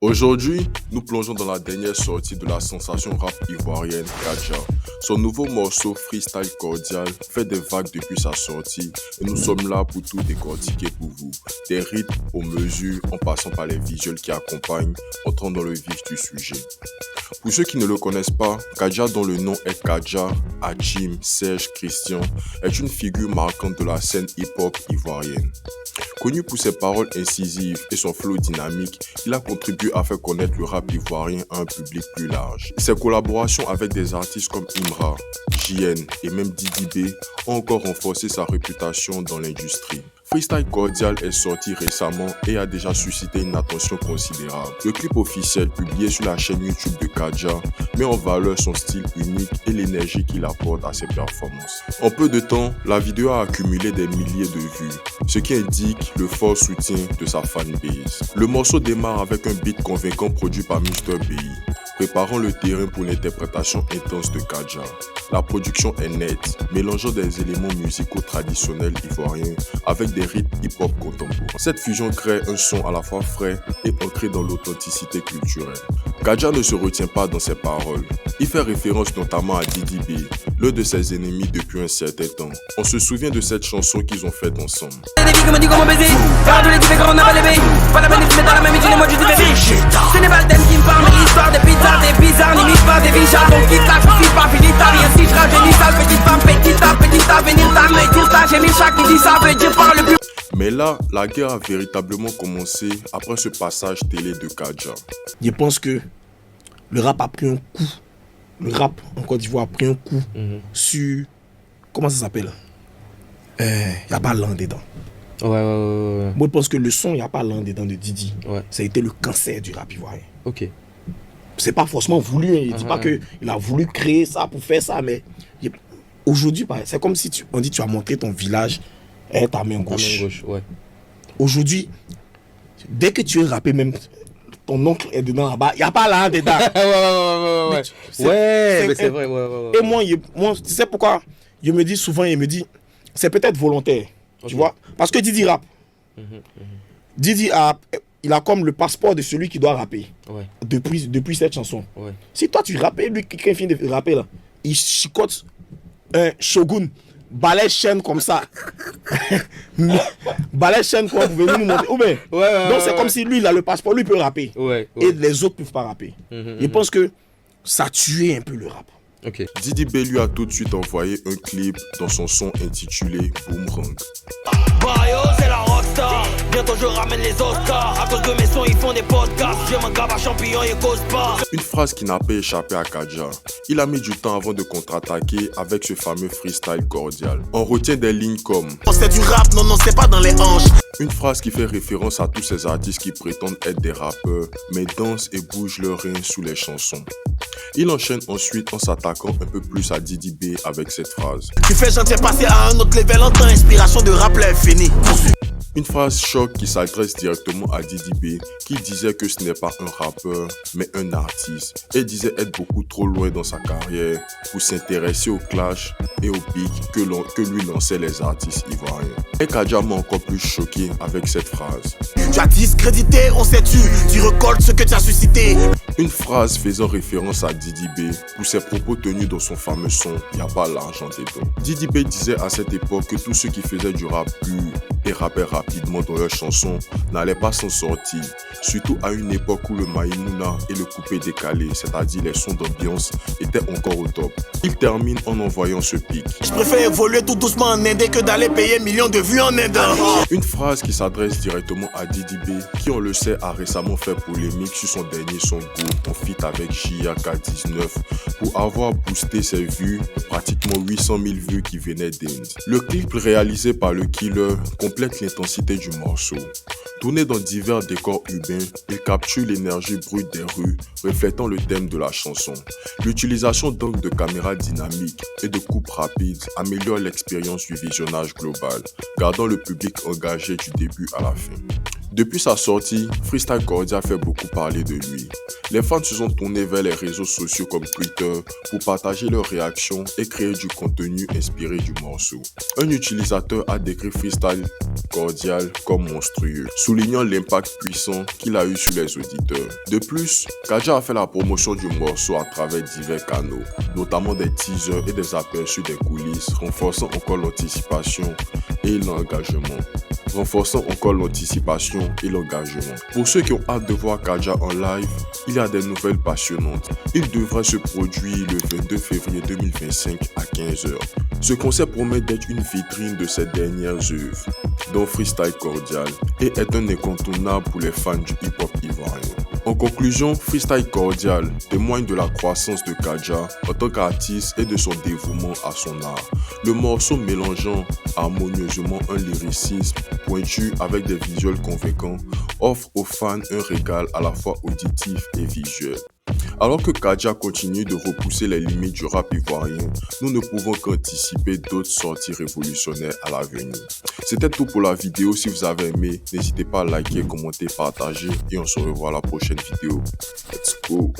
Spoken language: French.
Aujourd'hui, nous plongeons dans la dernière sortie de la sensation rap ivoirienne Kadja. Son nouveau morceau Freestyle Cordial fait des vagues depuis sa sortie et nous sommes là pour tout décortiquer pour vous. Des rythmes aux mesures en passant par les visuels qui accompagnent, entrant dans le vif du sujet. Pour ceux qui ne le connaissent pas, Kadja dont le nom est Kadja, Hachim, Serge, Christian, est une figure marquante de la scène hip-hop ivoirienne. Connu pour ses paroles incisives et son flow dynamique, il a contribué à faire connaître le rap ivoirien à un public plus large. Ses collaborations avec des artistes comme Imra, JN et même Didi B ont encore renforcé sa réputation dans l'industrie. Freestyle Cordial est sorti récemment et a déjà suscité une attention considérable. Le clip officiel publié sur la chaîne YouTube de Kadja met en valeur son style unique et l'énergie qu'il apporte à ses performances. En peu de temps, la vidéo a accumulé des milliers de vues, ce qui indique le fort soutien de sa fanbase. Le morceau démarre avec un beat convaincant produit par Mr. B, préparant le terrain pour l'interprétation intense de Kadja. La production est nette, mélangeant des éléments musicaux traditionnels ivoiriens avec des rythmes hip-hop contemporains. Cette fusion crée un son à la fois frais et ancré dans l'authenticité culturelle. Kadja ne se retient pas dans ses paroles. Il fait référence notamment à Didi B, l'un de ses ennemis depuis un certain temps. On se souvient de cette chanson qu'ils ont faite ensemble. Mais là, la guerre a véritablement commencé après ce passage télé de Kadja. Je pense que le rap a pris un coup. Le rap en Côte d'Ivoire a pris un coup sur... Comment ça s'appelle? Il n'y a pas l'an dedans. Ouais. Moi, je pense que le son, il n'y a pas l'an dedans de Didi. Ouais. Ça a été le cancer du rap ivoirien. Ok. C'est pas forcément voulu. Il ne dit pas qu'il a voulu créer ça pour faire ça, mais aujourd'hui, c'est comme si on dit tu as montré ton village et ta main gauche. Ouais. Aujourd'hui, dès que tu es rappé, même ton oncle est dedans là-bas, il n'y a pas là dedans. Ouais, mais c'est vrai. Et moi, tu sais pourquoi? Je me dis souvent, c'est peut-être volontaire. Tu vois? Parce que Didi rappe. Didi il a comme le passeport de celui qui doit rapper. Ouais. Depuis cette chanson. Ouais. Si toi tu rappes, lui qui finit de rapper là, il chicote un Shogun, balai chaîne comme ça. Balai chaîne quoi, vous venez nous montrer. Donc c'est comme si lui il a le passeport, lui il peut rapper. Et les autres ne peuvent pas rapper. Je pense que ça a tué un peu le rap. Ok. Didi B lui a tout de suite envoyé un clip dans son son intitulé Boomerang. Bayo, c'est la rockstar. Bientôt je ramène les Oscars. À cause de mes sons, ils font des podcasts. Je m'en gave à champion et cause pas. Une phrase qui n'a pas échappé à Kadja. Il a mis du temps avant de contre-attaquer avec ce fameux freestyle cordial. On retient des lignes comme C'est du rap, non, c'est pas dans les hanches. Une phrase qui fait référence à tous ces artistes qui prétendent être des rappeurs, mais dansent et bougent leurs reins sous les chansons. Il enchaîne ensuite en s'attaquant un peu plus à Didi B avec cette phrase. Tu fais gentil passer à un autre level en temps, inspiration de rap là est finie. Une phrase choc qui s'adresse directement à Didi B qui disait que ce n'est pas un rappeur mais un artiste et disait être beaucoup trop loin dans sa carrière pour s'intéresser au clash et au pic que lui lançaient les artistes ivoiriens. Et Kadja m'a encore plus choqué avec cette phrase. Tu as discrédité, on sait tu récoltes ce que tu as suscité. Une phrase faisant référence à Didi B pour ses propos tenus dans son fameux son Y'a pas l'argent dedans. Didi B disait à cette époque que tous ceux qui faisaient du rap pur et rappaient rapidement dans leurs chansons n'allaient pas s'en sortir, surtout à une époque où le Maïmouna et le coupé décalé, c'est-à-dire les sons d'ambiance, étaient encore au top. Il termine en envoyant ce pic. Je préfère évoluer tout doucement en Inde que d'aller payer millions de vues en Inde. Une phrase qui s'adresse directement à Didi B, qui on le sait a récemment fait polémique sur son dernier son Go en feat avec JK19 pour avoir boosté ses vues, pratiquement 800 000 vues qui venaient d'Inde. Le clip réalisé par le Killer complète l'intensité du morceau. Tourné dans divers décors urbains, il capture l'énergie brute des rues, reflétant le thème de la chanson. L'utilisation d'angles de caméra dynamiques et de coupes rapides améliore l'expérience du visionnage global, gardant le public engagé du début à la fin. Depuis sa sortie, Freestyle Cordial fait beaucoup parler de lui. Les fans se sont tournés vers les réseaux sociaux comme Twitter pour partager leurs réactions et créer du contenu inspiré du morceau. Un utilisateur a décrit Freestyle Cordial comme monstrueux, soulignant l'impact puissant qu'il a eu sur les auditeurs. De plus, Kadja a fait la promotion du morceau à travers divers canaux, notamment des teasers et des aperçus des coulisses, renforçant encore l'anticipation et l'engagement. Pour ceux qui ont hâte de voir Kadja en live, il y a des nouvelles passionnantes. Il devrait se produire le 22 février 2025 à 15h. Ce concert promet d'être une vitrine de ses dernières œuvres, dont Freestyle Cordial, et est un incontournable pour les fans du hip-hop ivoirien. En conclusion, Freestyle Cordial témoigne de la croissance de Kadja en tant qu'artiste et de son dévouement à son art. Le morceau mélangeant harmonieusement un lyricisme pointu avec des visuels convaincants offre aux fans un régal à la fois auditif et visuel. Alors que Kadja continue de repousser les limites du rap ivoirien, nous ne pouvons qu'anticiper d'autres sorties révolutionnaires à l'avenir. C'était tout pour la vidéo. Si vous avez aimé, n'hésitez pas à liker, commenter, partager et on se revoit à la prochaine vidéo. Let's go!